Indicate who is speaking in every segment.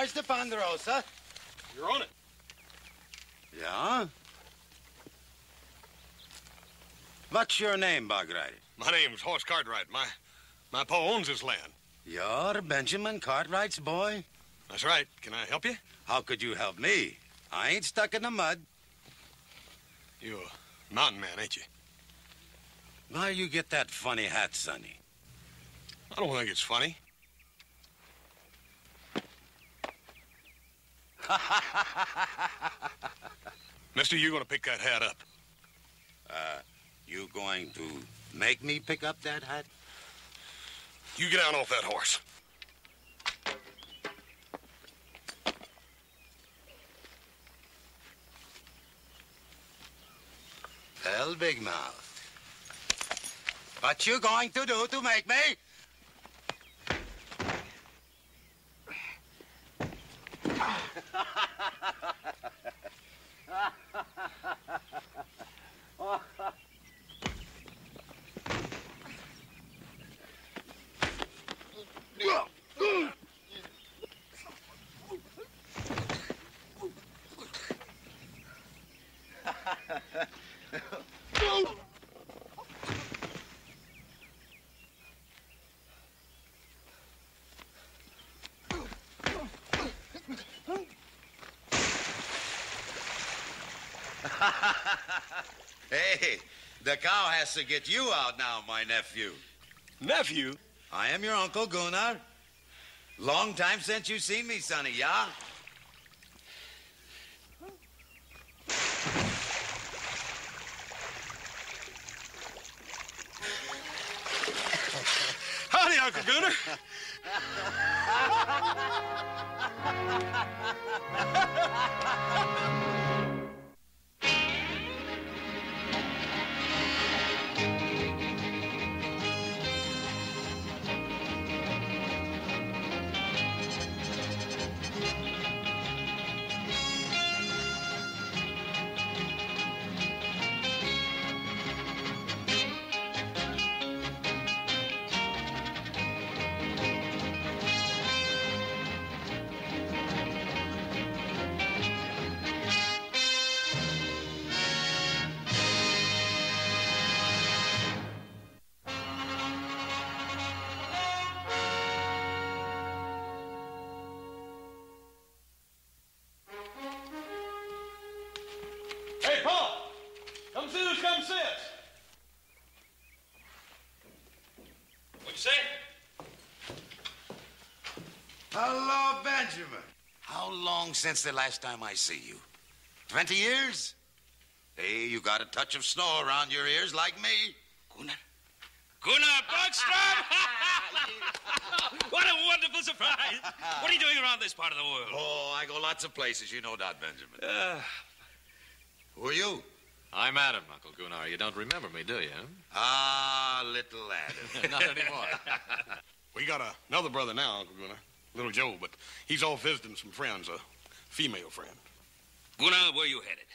Speaker 1: Where's the Ponderosa?
Speaker 2: You're on it.
Speaker 1: Yeah? What's your name, Bogrider?
Speaker 2: My name's Horse Cartwright. My pa owns this land.
Speaker 1: You're Benjamin Cartwright's boy?
Speaker 2: That's right. Can I help you?
Speaker 1: How could you help me? I ain't stuck in the mud.
Speaker 2: You're a mountain man, ain't you?
Speaker 1: Why you get that funny hat, Sonny?
Speaker 2: I don't think it's funny. Mister, you're gonna pick that hat up.
Speaker 1: You going to make me pick up that hat?
Speaker 2: You get down off that horse.
Speaker 1: Well, Big Mouth. What you going to do to make me? Hey, the cow has to get you out now, my nephew.
Speaker 2: Nephew?
Speaker 1: I am your Uncle Gunnar. Long time since you seen me, Sonny, yeah?
Speaker 2: Howdy, Uncle Gunnar. Hey, Paul! Come see who's come since. What'd you say?
Speaker 1: Hello, Benjamin. How long since the last time I see you? 20 years? Hey, you got a touch of snow around your ears like me.
Speaker 3: Gunnar Buckstrom! What a wonderful surprise! What are you doing around this part of the world?
Speaker 1: Oh, I go lots of places. You know that, Benjamin. Who are you?
Speaker 4: I'm Adam, Uncle Gunnar. You don't remember me, do you?
Speaker 1: Ah, little Adam.
Speaker 4: Not anymore.
Speaker 2: We got another brother now, Uncle Gunnar. Little Joe, but he's off visiting some friends, a female friend.
Speaker 3: Gunnar, where you headed?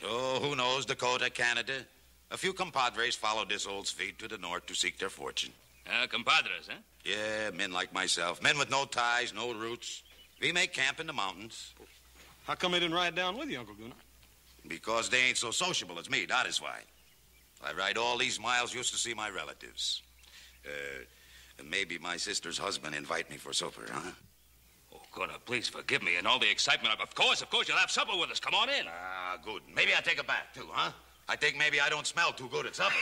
Speaker 1: Oh, who knows? Dakota, Canada. A few compadres followed this old Swede to the north to seek their fortune.
Speaker 3: Compadres, huh?
Speaker 1: Yeah, men like myself. Men with no ties, no roots. We make camp in the mountains.
Speaker 2: How come they didn't ride down with you, Uncle Gunnar?
Speaker 1: Because they ain't so sociable as me, that is why. I ride all these miles just to see my relatives. Maybe my sister's husband invite me for supper, huh?
Speaker 3: Oh, Gunnar, please forgive me and all the excitement. Of course, you'll have supper with us. Come on in.
Speaker 1: Ah, good. Maybe I take a bath, too, huh? I think maybe I don't smell too good at supper.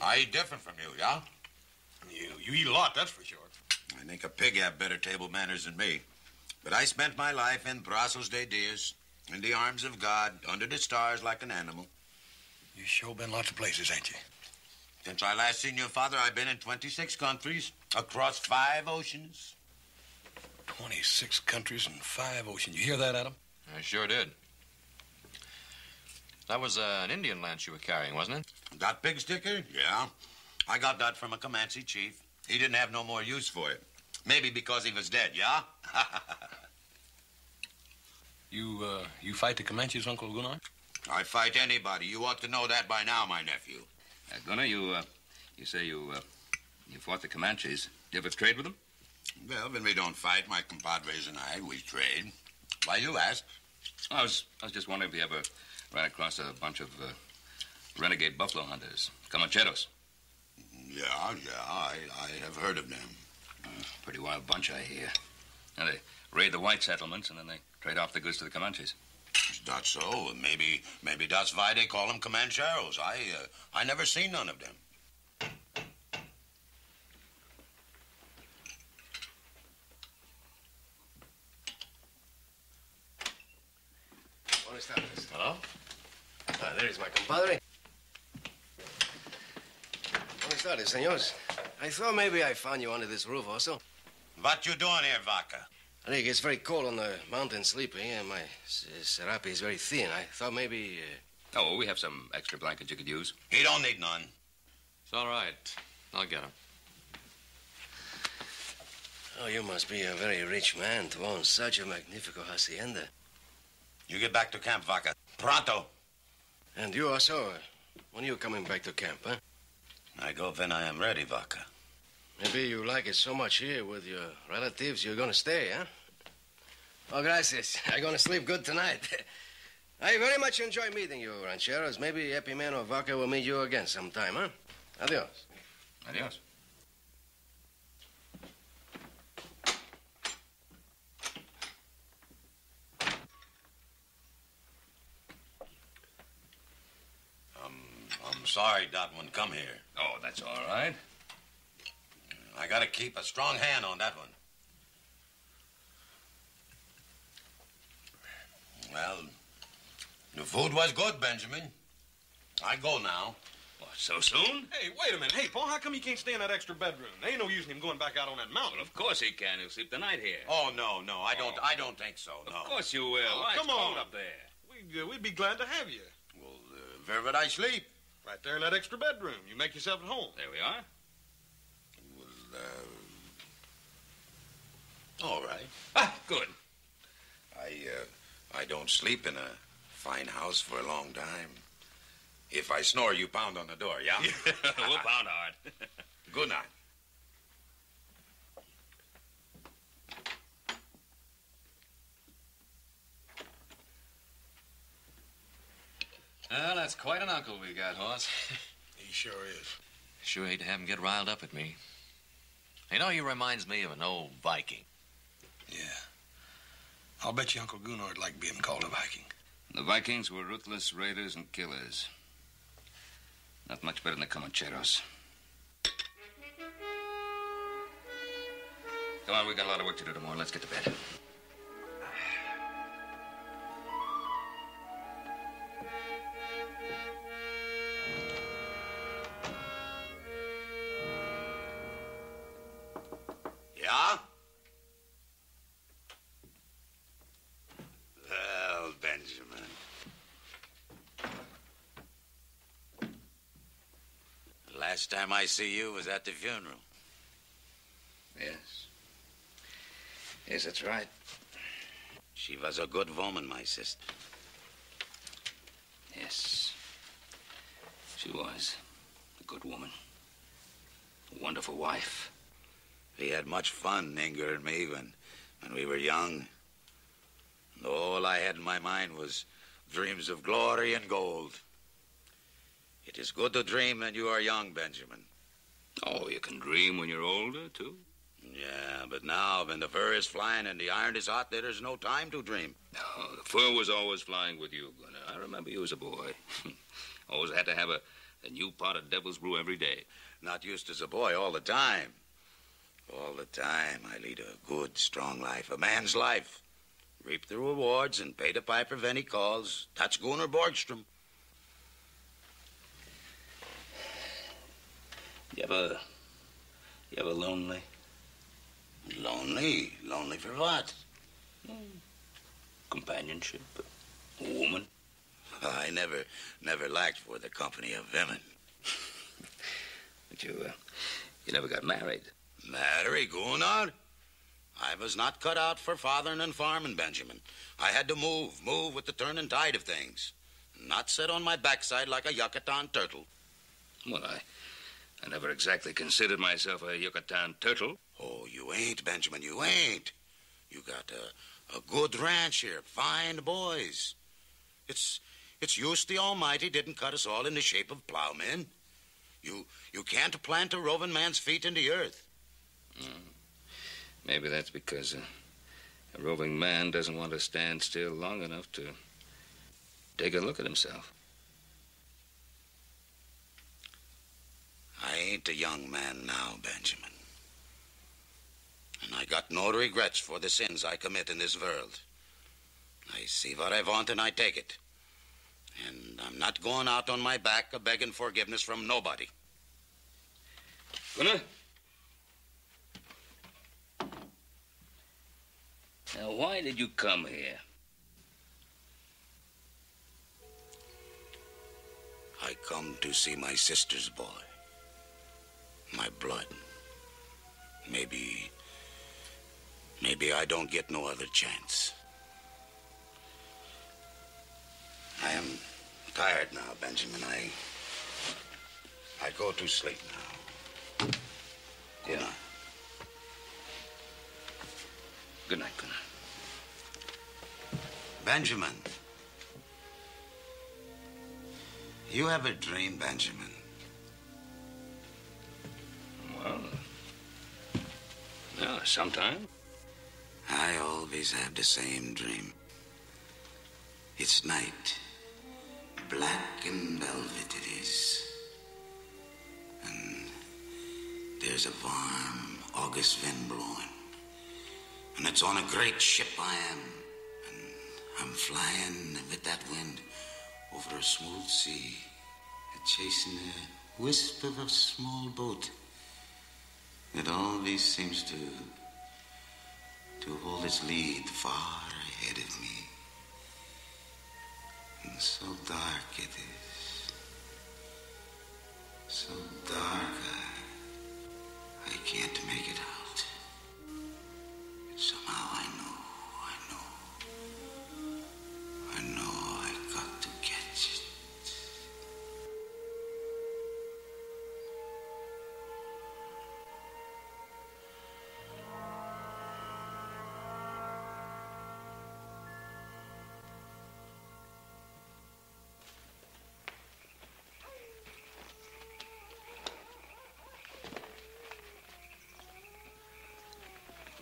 Speaker 1: I eat different from you, yeah?
Speaker 2: You eat a lot, that's for sure.
Speaker 1: I think a pig have better table manners than me. But I spent my life in brazos de Dios, in the arms of God, under the stars like an animal.
Speaker 2: You sure been lots of places, ain't you?
Speaker 1: Since I last seen your father, I've been in 26 countries, across 5 oceans.
Speaker 2: 26 countries and 5 oceans. You hear that, Adam?
Speaker 4: I sure did. That was an Indian lance you were carrying, wasn't it?
Speaker 1: That big sticker? Yeah. I got that from a Comanche chief. He didn't have no more use for it. Maybe because he was dead, yeah?
Speaker 2: You fight the Comanches, Uncle Gunnar?
Speaker 1: I fight anybody. You ought to know that by now, my nephew.
Speaker 5: Gunnar, you say you fought the Comanches. You ever trade with them?
Speaker 1: Well, when we don't fight, my compadres and I, we trade. Why you ask?
Speaker 5: I was just wondering if you ever ran across a bunch of renegade buffalo hunters, Comancheros.
Speaker 1: Yeah, I have heard of them.
Speaker 5: Pretty wild bunch, I hear. Now, they raid the white settlements, and then they trade off the goods to the Comanches.
Speaker 1: Is that so? Maybe that's why they call them Comancheros. I never seen none of them.
Speaker 6: Buenas tardes.
Speaker 4: Hello?
Speaker 6: There is my compadre. Buenas tardes, senores. I thought maybe I found you under this roof also.
Speaker 1: What you doing here, Vaca?
Speaker 6: I think it's very cold on the mountain sleeping, and my serape is very thin. I thought maybe...
Speaker 5: Oh, we have some extra blankets you could use.
Speaker 1: He don't need none.
Speaker 4: It's all right. I'll get him.
Speaker 6: Oh, you must be a very rich man to own such a magnifico hacienda.
Speaker 1: You get back to camp, Vaca. Pronto.
Speaker 6: And you also, when are you coming back to camp, huh?
Speaker 1: I go when I am ready, Vaca.
Speaker 6: Maybe you like it so much here with your relatives, you're gonna stay, huh? Oh, gracias. I'm gonna sleep good tonight. I very much enjoy meeting you, rancheros. Maybe Epi Man or Vaca will meet you again sometime, huh? Adios.
Speaker 5: Adios.
Speaker 1: I'm sorry that one come here.
Speaker 5: Oh, that's all right.
Speaker 1: I gotta keep a strong hand on that one. Well, the food was good, Benjamin. I go now.
Speaker 5: What, so soon?
Speaker 2: Hey, wait a minute. Hey, Paul, how come you can't stay in that extra bedroom? There ain't no use in him going back out on that mountain.
Speaker 5: Well, of course he can. He'll sleep the night here.
Speaker 1: Oh, no, I don't think so, no.
Speaker 5: Of course you will.
Speaker 2: Oh,
Speaker 5: Why,
Speaker 2: come
Speaker 5: it's cold
Speaker 2: on.
Speaker 5: up there.
Speaker 2: We'd be glad to have you.
Speaker 1: Well, where would I sleep?
Speaker 2: Right there in that extra bedroom. You make yourself at home.
Speaker 5: There we are.
Speaker 1: Well, all right.
Speaker 5: Ah, good.
Speaker 1: I don't sleep in a fine house for a long time. If I snore, you pound on the door, yeah?
Speaker 5: We'll pound hard.
Speaker 1: Good night.
Speaker 4: Well, that's quite an uncle we got, Hoss.
Speaker 2: He sure is.
Speaker 4: Sure hate to have him get riled up at me. You know, he reminds me of an old Viking.
Speaker 2: Yeah. I'll bet you Uncle Gunnar'd like being called a Viking.
Speaker 5: The Vikings were ruthless raiders and killers. Not much better than the Comancheros. Come on, we got a lot of work to do tomorrow. Let's get to bed.
Speaker 1: Yeah? Well, Benjamin. Last time I see you was at the funeral.
Speaker 5: Yes. Yes, that's right.
Speaker 1: She was a good woman, my sister.
Speaker 5: Yes. She was a good woman. A wonderful wife.
Speaker 1: We had much fun, Inger and me, when we were young. And all I had in my mind was dreams of glory and gold. It is good to dream when you are young, Benjamin.
Speaker 5: Oh, you can dream when you're older, too?
Speaker 1: Yeah, but now, when the fur is flying and the iron is hot, there is no time to dream.
Speaker 5: No, the fur was always flying with you, Gunnar. I remember you as a boy. Always had to have a new pot of devil's brew every day.
Speaker 1: Not used as a boy all the time. All the time, I lead a good, strong life, a man's life. Reap the rewards and pay the piper when he calls. That's Gunnar Borgstrom.
Speaker 5: You ever lonely?
Speaker 1: Lonely? Lonely for what?
Speaker 5: Companionship, a woman.
Speaker 1: I never lacked for the company of women.
Speaker 5: But you never got married.
Speaker 1: Marry, Gunnar? I was not cut out for fathering and farming, Benjamin. I had to move with the turning tide of things. Not sit on my backside like a Yucatan turtle.
Speaker 5: Well, I never exactly considered myself a Yucatan turtle.
Speaker 1: Oh, you ain't, Benjamin, you ain't. You got a good ranch here, fine boys. It's use the Almighty didn't cut us all in the shape of plowmen. You can't plant a roving man's feet in the earth.
Speaker 5: Maybe that's because a roving man doesn't want to stand still long enough to take a look at himself.
Speaker 1: I ain't a young man now, Benjamin. And I got no regrets for the sins I commit in this world. I see what I want and I take it. And I'm not going out on my back a-begging forgiveness from nobody.
Speaker 5: Gunnar? Now, why did you come here?
Speaker 1: I come to see my sister's boy. My blood. Maybe I don't get no other chance. I am tired now, Benjamin. I go to sleep now. Good night.
Speaker 5: Good night, Gunnar.
Speaker 1: Benjamin. You ever dream, Benjamin?
Speaker 5: Well, yeah, sometime.
Speaker 1: I always have the same dream. It's night. Black and velvet it is. And there's a warm August wind blowing. And it's on a great ship I am. And I'm flying with that wind over a smooth sea, chasing a wisp of a small boat. It always seems to hold its lead far ahead of me. And so dark it is. So dark I can't make it out. But somehow I know I got to catch it.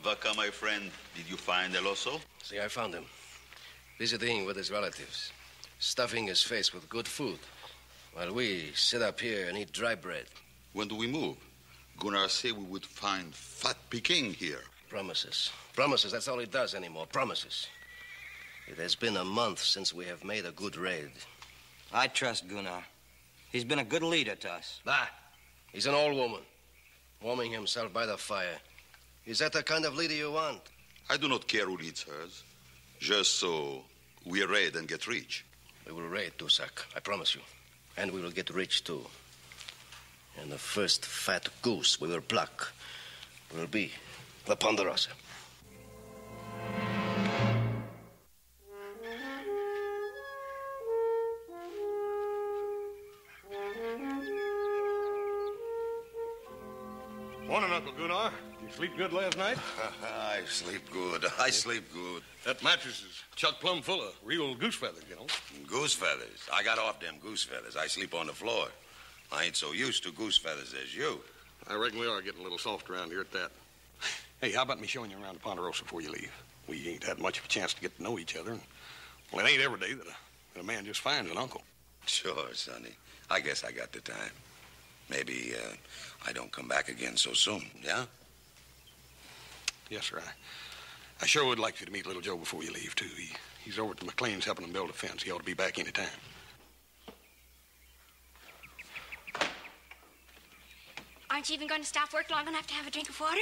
Speaker 7: Vaca, my friend, did you find El Oso?
Speaker 6: See, I found him. Visiting with his relatives. Stuffing his face with good food. While we sit up here and eat dry bread.
Speaker 7: When do we move? Gunnar said we would find fat Peking here.
Speaker 6: Promises. Promises, that's all he does anymore. Promises. It has been a month since we have made a good raid.
Speaker 8: I trust Gunnar. He's been a good leader to us.
Speaker 6: He's an old woman. Warming himself by the fire. Is that the kind of leader you want?
Speaker 7: I do not care who leads hers. Just so we raid and get rich.
Speaker 6: We will raid, Dusak. I promise you. And we will get rich, too. And the first fat goose we will pluck will be the Ponderosa.
Speaker 2: Morning, Uncle Gunnar. You sleep good last night?
Speaker 1: I sleep good. I sleep good.
Speaker 2: That mattress is chock plumb full of real goose feathers, you know.
Speaker 1: Goose feathers. I got off them goose feathers. I sleep on the floor. I ain't so used to goose feathers as you.
Speaker 2: I reckon we are getting a little soft around here at that. Hey, how about me showing you around the Ponderosa before you leave? We ain't had much of a chance to get to know each other. And, well, it ain't every day that a man just finds an uncle.
Speaker 1: Sure, Sonny. I guess I got the time. Maybe I don't come back again so soon, yeah?
Speaker 2: Yes, sir. I sure would like you to meet little Joe before you leave, too. He's over at the McLean's helping him build a fence. He ought to be back any time.
Speaker 9: Aren't you even going to stop work long enough to have a drink of water?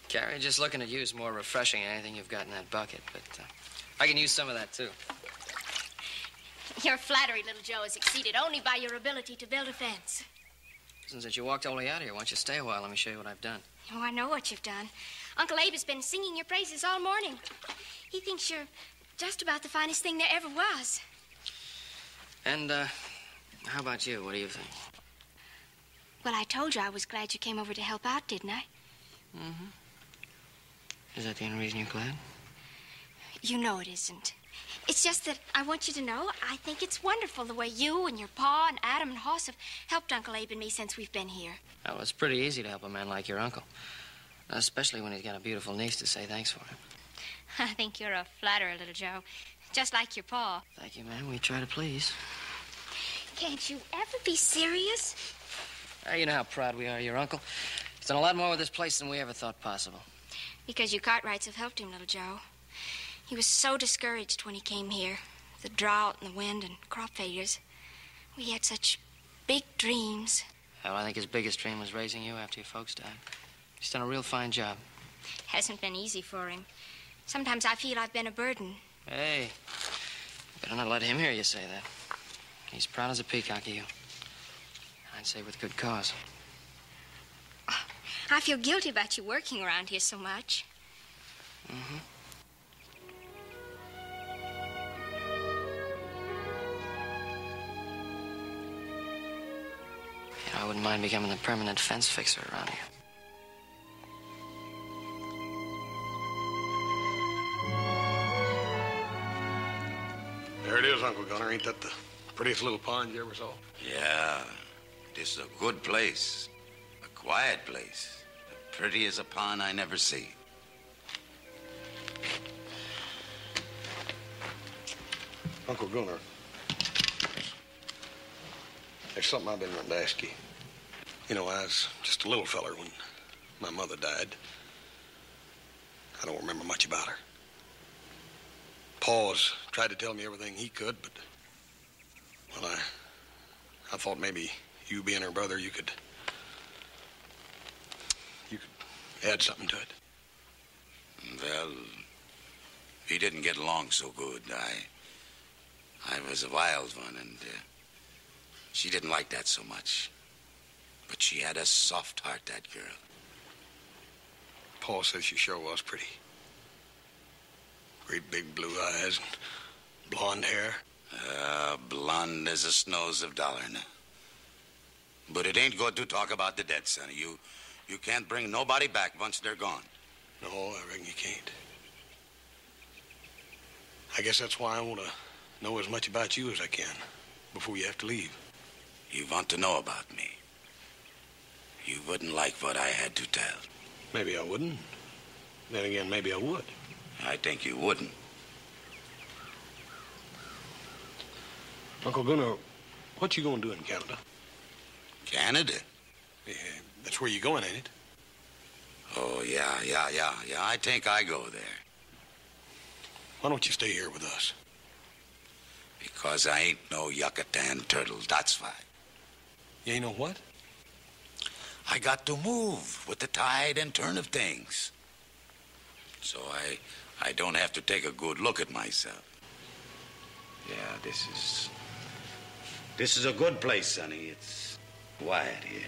Speaker 8: Carrie, just looking at you is more refreshing than anything you've got in that bucket, but I can use some of that, too.
Speaker 9: Your flattery, little Joe, is exceeded only by your ability to build a fence.
Speaker 8: Since you walked all the way out here, why don't you stay a while? Let me show you what I've done.
Speaker 9: Oh, I know what you've done. Uncle Abe has been singing your praises all morning. He thinks you're just about the finest thing there ever was.
Speaker 8: And, how about you? What do you think?
Speaker 9: Well, I told you I was glad you came over to help out, didn't I?
Speaker 8: Mm-hmm. Is that the only reason you're glad?
Speaker 9: You know it isn't. It's just that I want you to know I think it's wonderful the way you and your pa and Adam and Hoss have helped Uncle Abe and me since we've been here.
Speaker 8: Well, it's pretty easy to help a man like your uncle. Especially when he's got a beautiful niece to say thanks for him.
Speaker 9: I think you're a flatterer, little Joe. Just like your pa.
Speaker 8: Thank you, ma'am. We try to please.
Speaker 9: Can't you ever be serious?
Speaker 8: You know how proud we are of your uncle. He's done a lot more with this place than we ever thought possible.
Speaker 9: Because you Cartwrights have helped him, little Joe. He was so discouraged when he came here. The drought and the wind and crop failures. We had such big dreams.
Speaker 8: Well, I think his biggest dream was raising you after your folks died. He's done a real fine job.
Speaker 9: Hasn't been easy for him. Sometimes I feel I've been a burden.
Speaker 8: Hey, better not let him hear you say that. He's proud as a peacock of you. I'd say with good cause.
Speaker 9: I feel guilty about you working around here so much.
Speaker 8: Mm-hmm. You know, I wouldn't mind becoming a permanent fence fixer around here.
Speaker 2: There it is, Uncle Gunner. Ain't that the prettiest little pond you ever saw?
Speaker 1: Yeah, this is a good place. A quiet place. The prettiest a pond I never see.
Speaker 2: Uncle Gunner, there's something I've been wanting to ask you. You know, I was just a little feller when my mother died. I don't remember much about her. Pa's tried to tell me everything he could, but, well, I thought maybe you being her brother, you could add something to it.
Speaker 1: Well, we didn't get along so good. I was a wild one, and she didn't like that so much. But she had a soft heart, that girl.
Speaker 2: Pa says she sure was pretty. Great big blue eyes and blonde hair.
Speaker 1: Blonde as the snows of Dollarna. But it ain't good to talk about the dead, sonny. You can't bring nobody back once they're gone.
Speaker 2: No, I reckon you can't. I guess that's why I want to know as much about you as I can before you have to leave.
Speaker 1: You want to know about me. You wouldn't like what I had to tell.
Speaker 2: Maybe I wouldn't. Then again, maybe I would.
Speaker 1: I think you wouldn't.
Speaker 2: Uncle Gunnar, what you gonna do in Canada?
Speaker 1: Canada?
Speaker 2: Yeah, that's where you going, ain't it?
Speaker 1: Oh, yeah. I think I go there.
Speaker 2: Why don't you stay here with us?
Speaker 1: Because I ain't no Yucatan turtle, that's why.
Speaker 2: You ain't know what?
Speaker 1: I got to move with the tide and turn of things. So I don't have to take a good look at myself. Yeah, this is a good place, sonny. It's quiet here.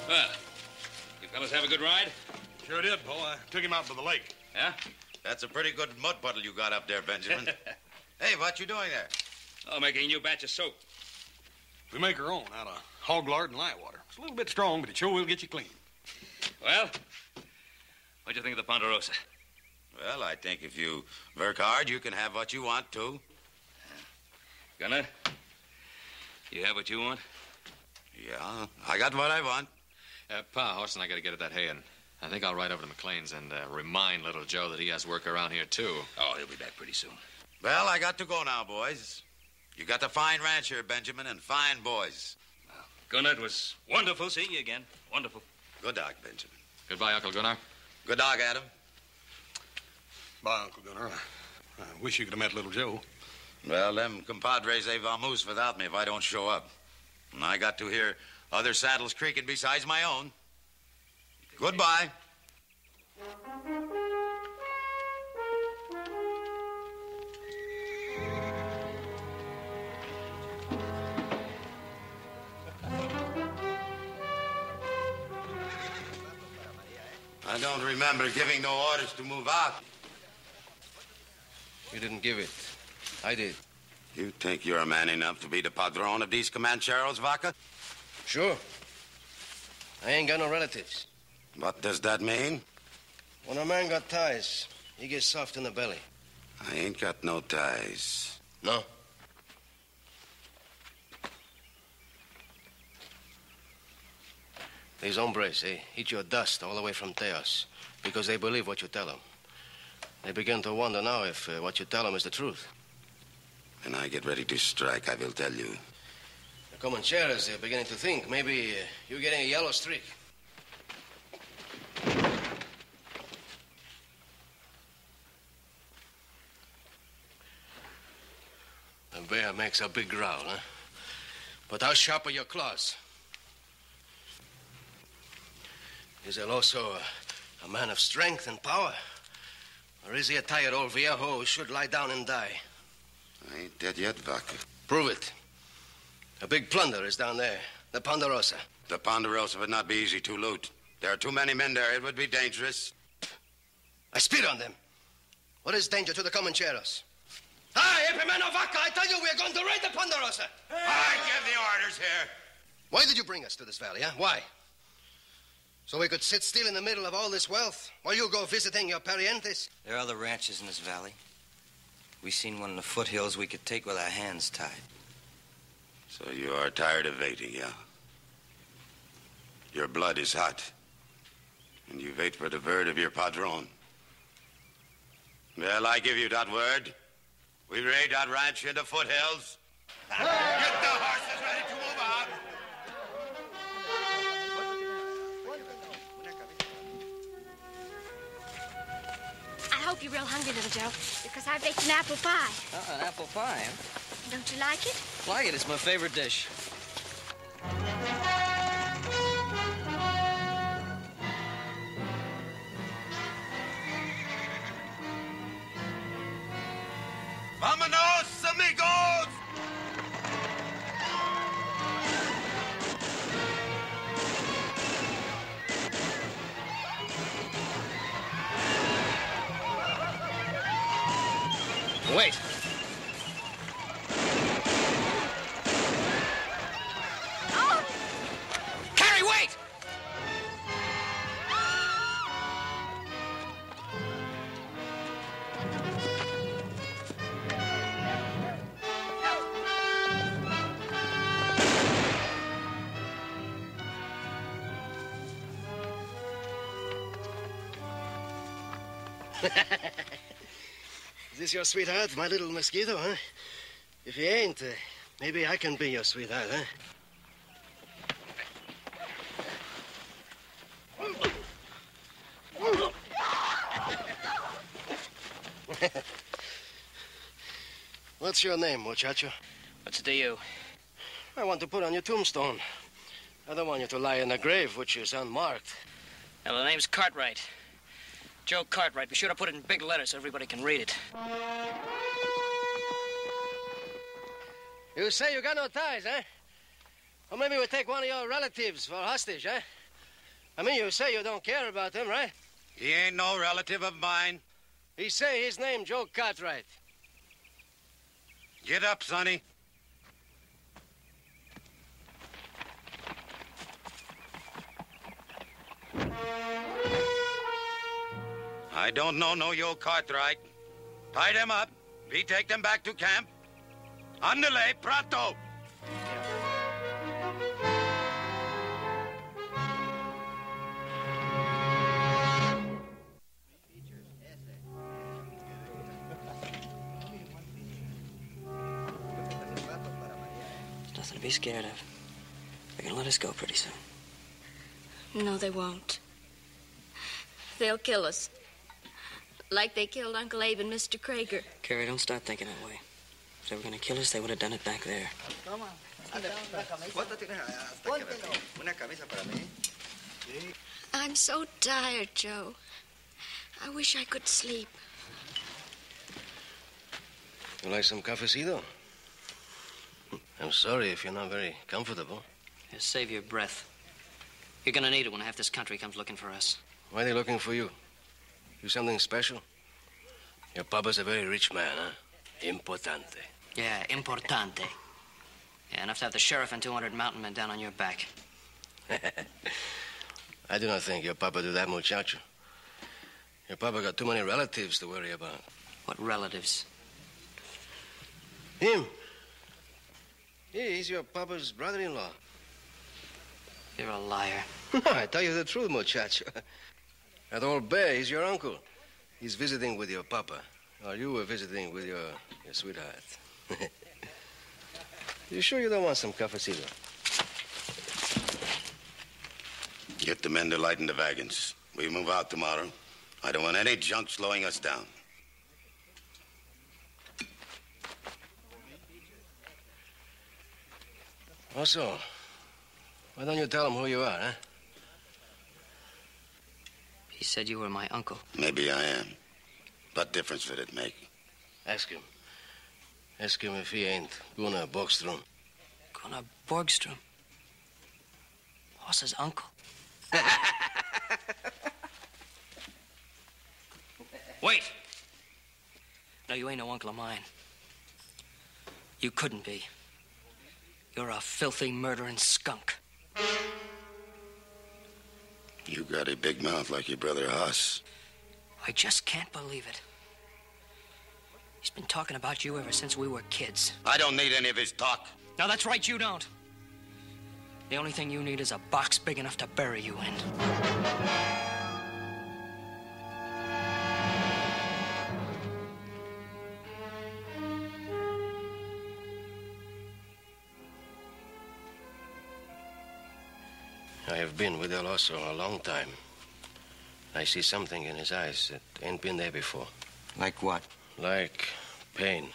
Speaker 3: Well, you fellas have a good ride?
Speaker 2: Sure did, Bo. I took him out to the lake.
Speaker 3: Yeah?
Speaker 1: That's a pretty good mud puddle you got up there, Benjamin. Hey, what you doing there?
Speaker 3: Oh, making a new batch of soap.
Speaker 2: We make our own out of hog lard and lye water. It's a little bit strong, but it sure will get you clean.
Speaker 3: Well, what'd you think of the Ponderosa?
Speaker 1: Well, I think if you work hard, you can have what you want, too.
Speaker 3: Gunner, you have what you want?
Speaker 1: Yeah, I got what I want.
Speaker 4: Pa, Horse and I got to get at that hay, and I think I'll ride over to McLean's and remind little Joe that he has work around here, too.
Speaker 3: Oh, he'll be back pretty soon.
Speaker 1: Well, I got to go now, boys. You got a fine ranch here, Benjamin, and fine boys.
Speaker 3: Well, Gunner, it was wonderful seeing you again. Wonderful.
Speaker 1: Good dog, Benjamin.
Speaker 4: Goodbye, Uncle Gunnar.
Speaker 1: Good dog, Adam.
Speaker 2: Bye, Uncle Gunnar. I wish you could have met little Joe.
Speaker 1: Well, them compadres, they vamoose without me if I don't show up. And I got to hear other saddles creaking besides my own. Goodbye. I don't remember giving no orders to move out.
Speaker 6: You didn't give it. I did.
Speaker 1: You think you're man enough to be the padrone of these Comancheros, Vaca?
Speaker 6: Sure. I ain't got no relatives.
Speaker 1: What does that mean?
Speaker 6: When a man got ties, he gets soft in the belly.
Speaker 1: I ain't got no ties.
Speaker 6: No? These hombres, they eat your dust all the way from Teos because they believe what you tell them. They begin to wonder now if what you tell them is the truth.
Speaker 1: When I get ready to strike, I will tell you.
Speaker 6: The Comancheros, they're beginning to think maybe you're getting a yellow streak. The bear makes a big growl, huh? But how sharp are your claws? Is he also a man of strength and power? Or is he a tired old viejo who should lie down and die?
Speaker 1: I ain't dead yet, Vaca.
Speaker 6: Prove it. A big plunder is down there, the Ponderosa.
Speaker 1: The Ponderosa would not be easy to loot. There are too many men there. It would be dangerous.
Speaker 6: I spit on them. What is danger to the Comancheros? Hi, Epimeno Vaca, I tell you, we're going to raid the Ponderosa.
Speaker 1: I give the orders here.
Speaker 6: Why did you bring us to this valley, huh? Why? So we could sit still in the middle of all this wealth while you go visiting your parientes?
Speaker 10: There are other ranches in this valley. We seen one in the foothills we could take with our hands tied.
Speaker 1: So you are tired of waiting, yeah? Your blood is hot. And you wait for the word of your padron. Well, I give you that word. We raid that ranch in the foothills. Get the horses ready to move out.
Speaker 9: I hope you're real hungry, little Joe, because I baked an apple pie.
Speaker 8: An apple pie, huh?
Speaker 9: Don't you like it?
Speaker 8: Like it. It's my favorite dish.
Speaker 1: Vámonos, amigos!
Speaker 6: Wait.
Speaker 9: Oh!
Speaker 8: Carrie, wait!
Speaker 6: Is this your sweetheart, my little mosquito, huh? If you ain't, maybe I can be your sweetheart, huh? What's your name, muchacho?
Speaker 8: What's it to you?
Speaker 6: I want to put on your tombstone. I don't want you to lie in a grave which is unmarked.
Speaker 8: Well, the name's Cartwright. Joe Cartwright. Be sure to put it in big letters so everybody can read it.
Speaker 6: You say you got no ties, huh? Or maybe we take one of your relatives for hostage, huh? I mean, you say you don't care about him, right?
Speaker 1: He ain't no relative of mine.
Speaker 6: He say his name Joe Cartwright.
Speaker 1: Get up, Sonny. I don't know no Joe Cartwright. Tie them up. We take them back to camp. Andale, pronto.
Speaker 8: There's nothing to be scared of. They're gonna let us go pretty soon.
Speaker 9: No, they won't. They'll kill us. Like they killed Uncle Abe and Mr. Krager.
Speaker 8: Carrie, don't start thinking that way. If they were gonna kill us, they would have done it back there.
Speaker 9: I'm so tired, Joe. I wish I could sleep.
Speaker 6: You like some cafecito? I'm sorry if you're not very comfortable.
Speaker 8: Just save your breath. You're gonna need it when half this country comes looking for us.
Speaker 6: Why are they looking for you? You something special? Your papa's a very rich man, huh? Importante.
Speaker 8: Yeah, importante. Yeah, enough to have the sheriff and 200 mountain men down on your back.
Speaker 6: I do not think your papa do that, muchacho. Your papa got too many relatives to worry about.
Speaker 8: What relatives?
Speaker 6: Him. Yeah, he's your papa's brother-in-law.
Speaker 8: You're a liar.
Speaker 6: I tell you the truth, muchacho. That old bear, he's your uncle. He's visiting with your papa. Or you were visiting with your sweetheart. You sure you don't want some cafecito?
Speaker 1: Get the men to lighten the wagons. We move out tomorrow. I don't want any junk slowing us down.
Speaker 6: Also, why don't you tell him who you are, huh?
Speaker 8: He said you were my uncle.
Speaker 1: Maybe I am. What difference would it make?
Speaker 6: Ask him. Ask him if he ain't Gunnar Borgstrom.
Speaker 8: Gunnar Borgstrom? Boss's uncle? Wait! No, you ain't no uncle of mine. You couldn't be. You're a filthy, murdering skunk.
Speaker 1: You got a big mouth like your brother Huss.
Speaker 8: I just can't believe it. He's been talking about you ever since we were kids.
Speaker 1: I don't need any of his talk.
Speaker 8: No, that's right, you don't. The only thing you need is a box big enough to bury you in.
Speaker 6: I have been with El Oso a long time. I see something in his eyes that ain't been there before.
Speaker 10: Like what?
Speaker 6: Like pain,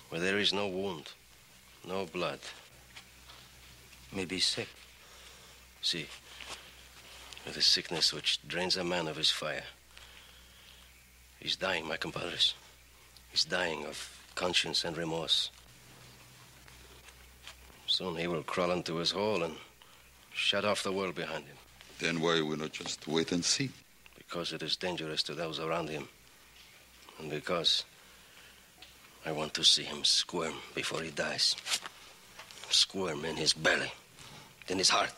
Speaker 6: where there is no wound, no blood.
Speaker 10: Maybe sick.
Speaker 6: See, with a sickness which drains a man of his fire. He's dying, my compadres. He's dying of conscience and remorse. Soon he will crawl into his hole and shut off the world behind him.
Speaker 7: Then why we not just wait and see?
Speaker 6: Because it is dangerous to those around him. And because I want to see him squirm before he dies. Squirm in his belly, in his heart.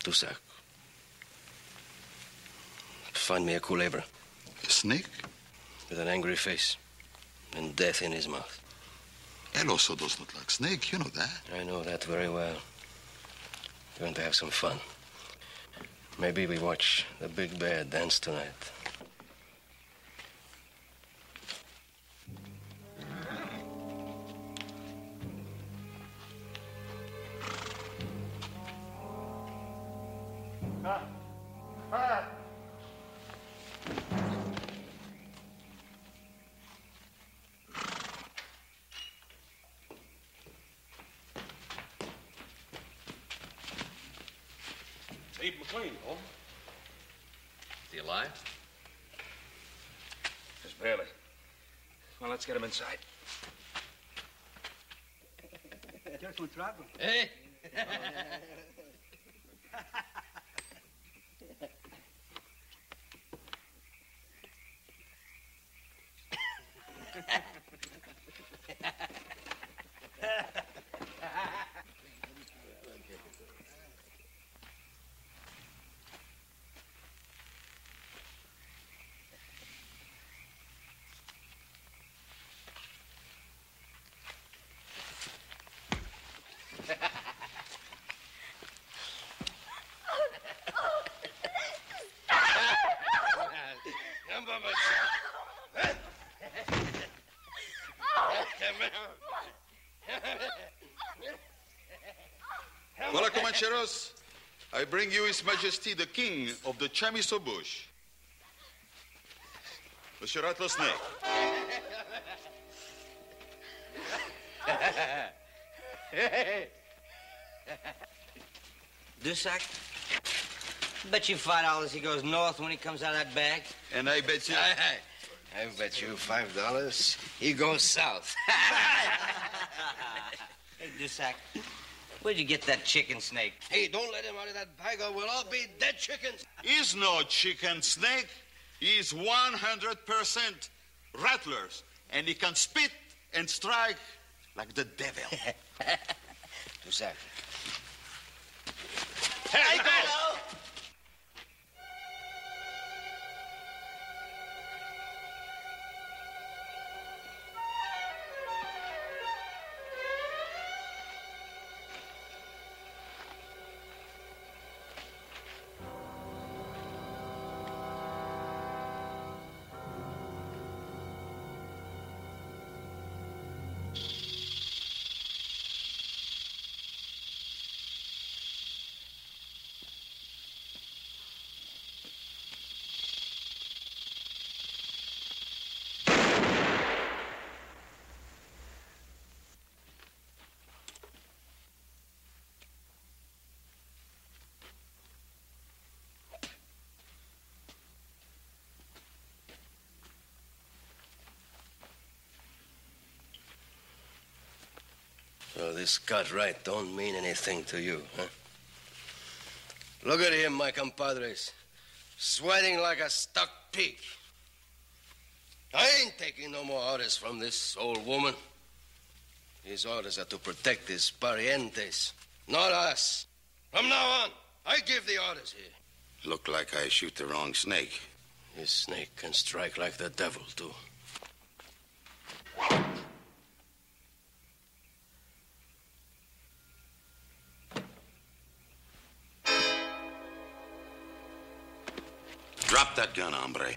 Speaker 6: Tusak, find me a culebra.
Speaker 7: A snake?
Speaker 6: With an angry face and death in his mouth.
Speaker 7: El Oso does not like snake, you know that.
Speaker 6: I know that very well. We're going to have some fun. Maybe we watch the big bear dance tonight.
Speaker 2: Abe McLean, home.
Speaker 4: Is he alive?
Speaker 3: Just barely. Well, let's get him inside.
Speaker 8: Hey!
Speaker 7: Hola, Comancheros. I bring you His Majesty the King of the Chamiso Bush. Monsieur Rattlesnake.
Speaker 10: Dusak? Bet you $5 he goes north when he comes out of that bag.
Speaker 7: And I bet you...
Speaker 6: I bet you $5 he goes south.
Speaker 10: Hey, Dusak, Where'd you get that chicken snake?
Speaker 6: Hey, don't let him out of that bag or we'll all be dead chickens.
Speaker 7: He's no chicken snake. He's 100% rattlers. And he can spit and strike like the devil.
Speaker 6: Exactly.
Speaker 3: Hey, go!
Speaker 6: So this cut right don't mean anything to you, huh? Look at him, my compadres. Sweating like a stuck pig. I ain't taking no more orders from this old woman. His orders are to protect his parientes, not us. From now on, I give the orders here.
Speaker 1: Look like I shoot the wrong snake.
Speaker 6: This snake can strike like the devil, too.
Speaker 1: Drop that gun, hombre.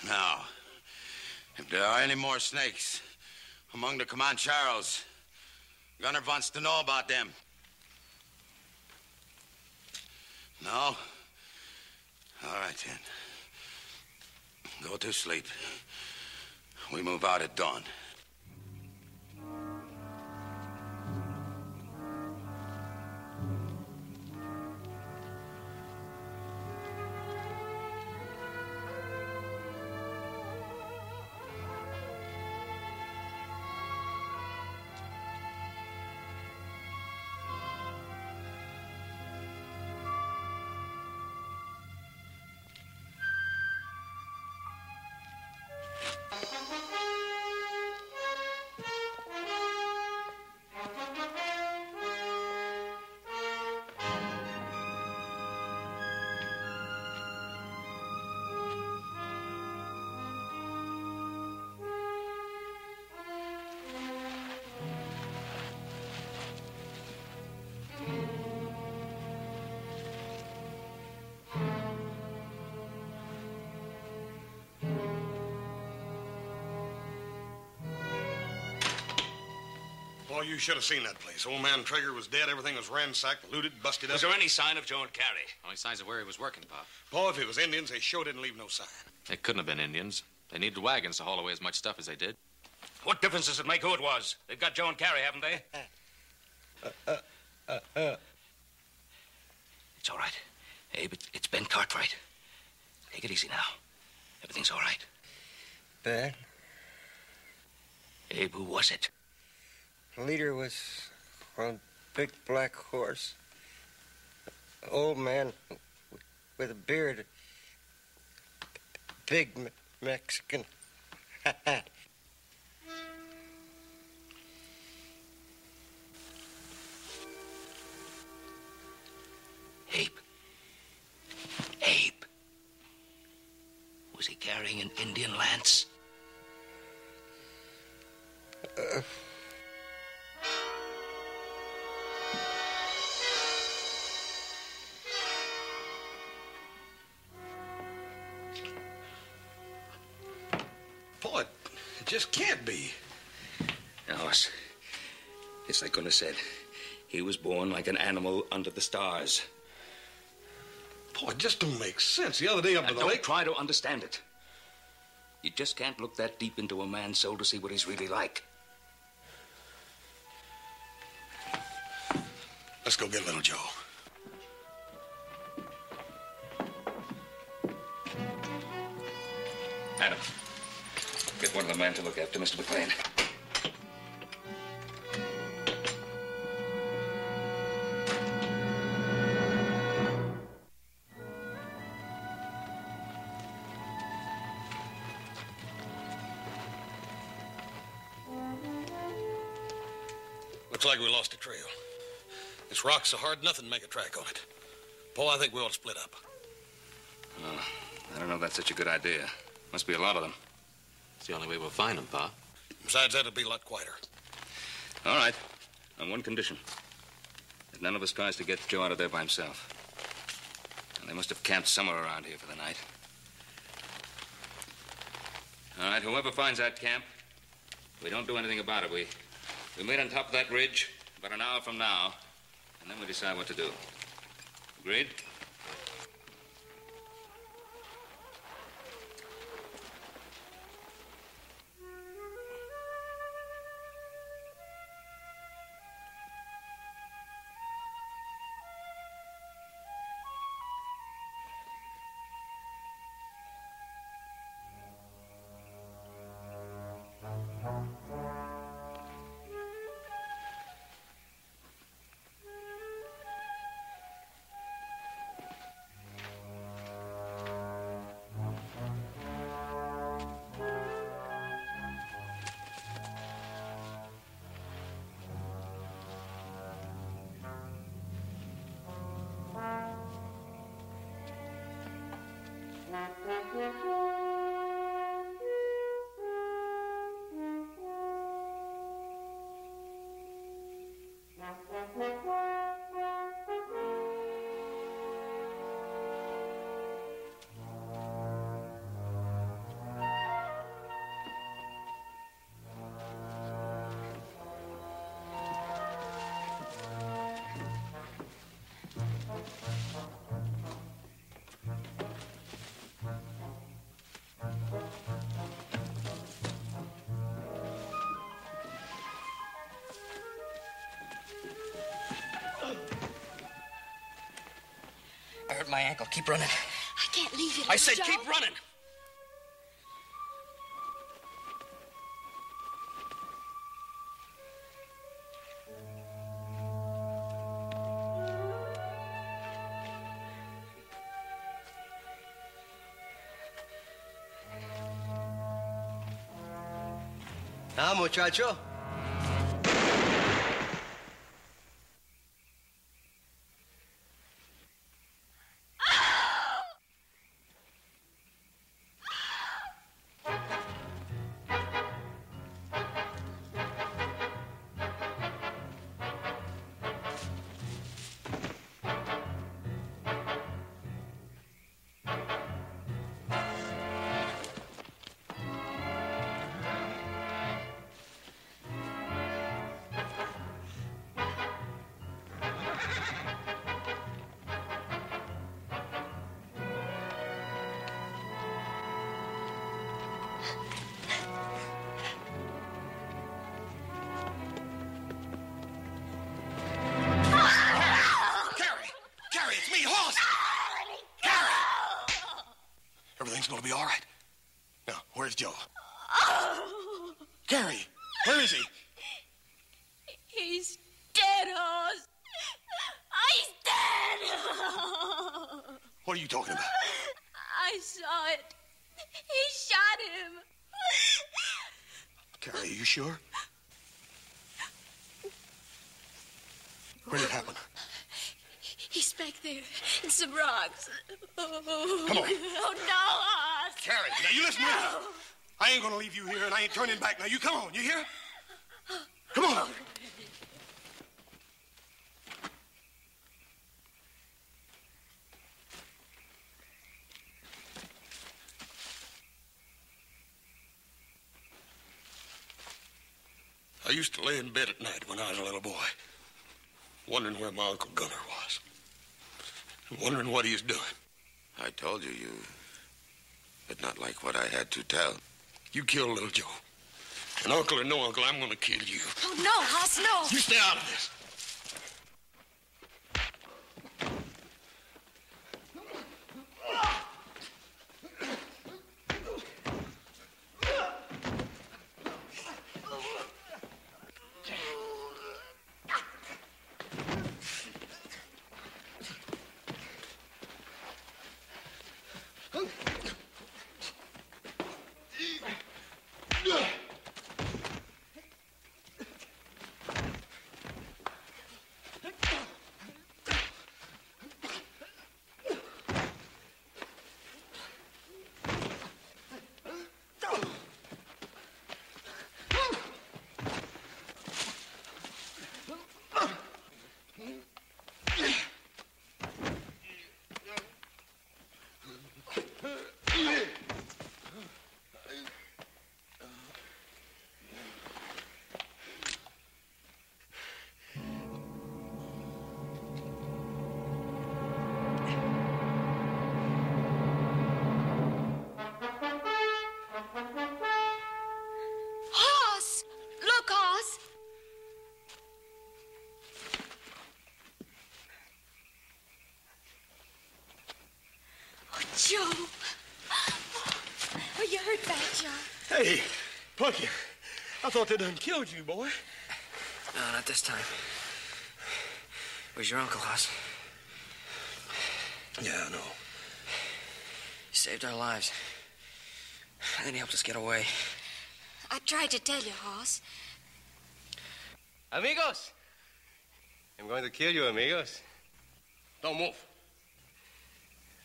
Speaker 1: Now, if there are any more snakes among the Comancheros, Gunner wants to know about them. No? All right, then. Go to sleep. We move out at dawn.
Speaker 2: Boy, you should have seen that place. Old man Traeger was dead. Everything was ransacked, looted, busted up.
Speaker 3: Was there any sign of Joe and Carrie?
Speaker 4: Only signs of where he was working, Pop.
Speaker 2: Boy, if it was Indians, they sure didn't leave no sign.
Speaker 4: It couldn't have been Indians. They needed wagons to haul away as much stuff as they did.
Speaker 3: What difference does it make who it was? They've got Joe and Carrie, haven't they? It's all right. Abe, it's Ben Cartwright. Take it easy now. Everything's all right.
Speaker 11: Ben?
Speaker 3: Abe, who was it?
Speaker 11: The leader was on a big black horse. Old man with a beard. Big Mexican.
Speaker 3: Abe. Abe. Was he carrying an Indian lance?
Speaker 2: Boy, it just can't be.
Speaker 5: Now, it's like Gunnar said. He was born like an animal under the stars.
Speaker 2: Boy, it just don't make sense. The other day up by the lake...
Speaker 5: Don't try to understand it. You just can't look that deep into a man's soul to see what he's really like.
Speaker 2: Let's go get little Joe.
Speaker 5: Adam, get one of the men to look after Mr. McLean.
Speaker 2: Looks like we lost a trail. This rock's so hard, nothing to make a track on it. Paul, I think we ought to split up.
Speaker 5: I don't know if that's such a good idea. Must be a lot of them.
Speaker 4: It's the only way we'll find them, Pa.
Speaker 2: Besides that, it'll be a lot quieter.
Speaker 5: All right. On one condition. That none of us tries to get Joe out of there by himself. And they must have camped somewhere around here for the night. All right, whoever finds that camp, we don't do anything about it. We meet on top of that ridge about an hour from now, and then we decide what to do. Agreed?
Speaker 8: I hurt my ankle. Keep running.
Speaker 9: I can't leave you,
Speaker 8: I said
Speaker 9: Joe.
Speaker 8: keep running.
Speaker 6: Now, muchacho.
Speaker 2: Everything's gonna be all right. Now, where's Joe? Carrie, where is he?
Speaker 9: He's dead, Oz. He's dead.
Speaker 2: What are you talking about?
Speaker 9: I saw it.
Speaker 12: He shot him.
Speaker 2: Carrie, are you sure? Where did it happen?
Speaker 12: He's back there in some rocks. Oh,
Speaker 2: Come on.
Speaker 12: Oh, no, Hoss.
Speaker 2: Carrie, now you listen to me. I ain't gonna leave you here, and I ain't turning back. Now you come on, you hear? Come on. I used to lay in bed at night when I was a little boy, wondering where my Uncle Gunner was, and wondering what he was doing.
Speaker 1: I told you would not like what I had to tell.
Speaker 2: You killed little Joe. And uncle or no uncle, I'm gonna kill you.
Speaker 12: Oh, no, Hoss, no.
Speaker 2: You stay out of this.
Speaker 12: Hoss! Look, Hoss! Oh, Joe. Oh, you hurt bad, Joe.
Speaker 2: Hey, Punky, I thought they done killed you, boy.
Speaker 8: No, not this time. Where's your uncle, Hoss?
Speaker 2: Yeah, I know.
Speaker 8: He saved our lives. And then he helped us get away.
Speaker 12: I tried to tell you, Hoss.
Speaker 6: Amigos! I'm going to kill you, amigos.
Speaker 2: Don't move.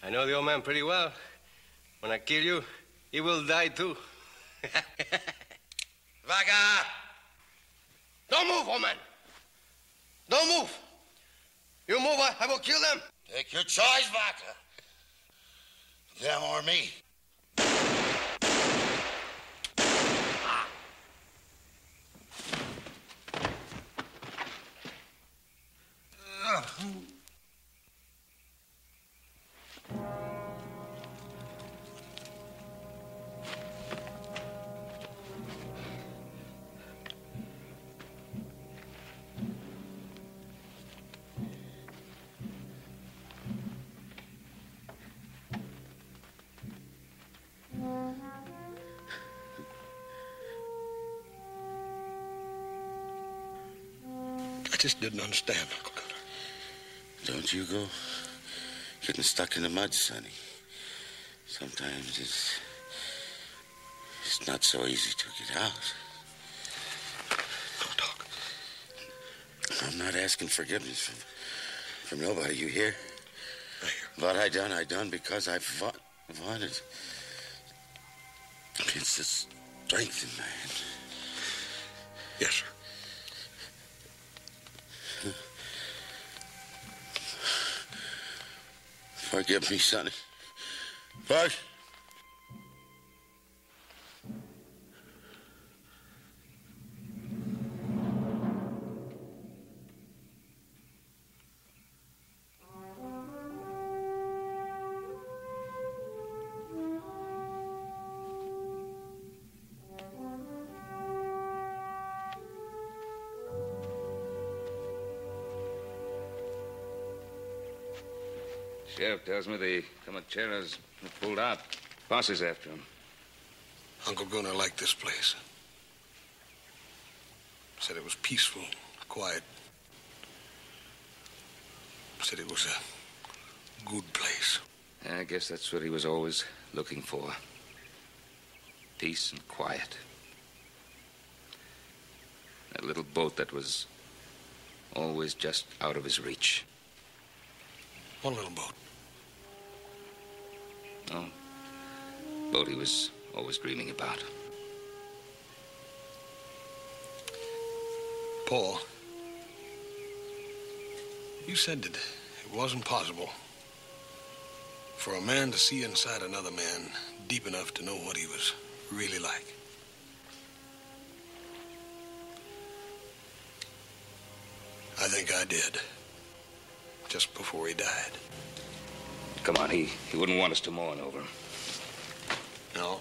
Speaker 6: I know the old man pretty well. When I kill you, he will die too. Vaca! Don't move, old man. Don't move. You move, I will kill them.
Speaker 1: Take your choice, Vaca. Them or me.
Speaker 2: I just didn't understand, Uncle Gunner.
Speaker 1: Don't you go getting stuck in the mud, Sonny. Sometimes it's not so easy to get out.
Speaker 2: Don't talk.
Speaker 1: I'm not asking forgiveness from nobody, you hear?
Speaker 2: I hear.
Speaker 1: What I done because I wanted. It's the strength in man.
Speaker 2: Yes, sir.
Speaker 1: Forgive me, Sonny. Bud.
Speaker 5: Sheriff tells me the Comancheros have pulled out. Boss is after him.
Speaker 2: Uncle Gunner liked this place. Said it was peaceful, quiet. Said it was a good place.
Speaker 5: I guess that's what he was always looking for. Peace and quiet. That little boat that was always just out of his reach.
Speaker 2: What little boat?
Speaker 5: Oh, boat he was always dreaming about.
Speaker 2: Paul, you said that it wasn't possible for a man to see inside another man deep enough to know what he was really like. I think I did. Just before he died.
Speaker 5: Come on, he wouldn't want us to mourn over him.
Speaker 2: No,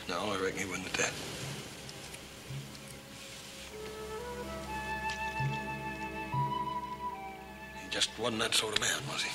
Speaker 2: I reckon he wouldn't at that. He just wasn't that sort of man, was he?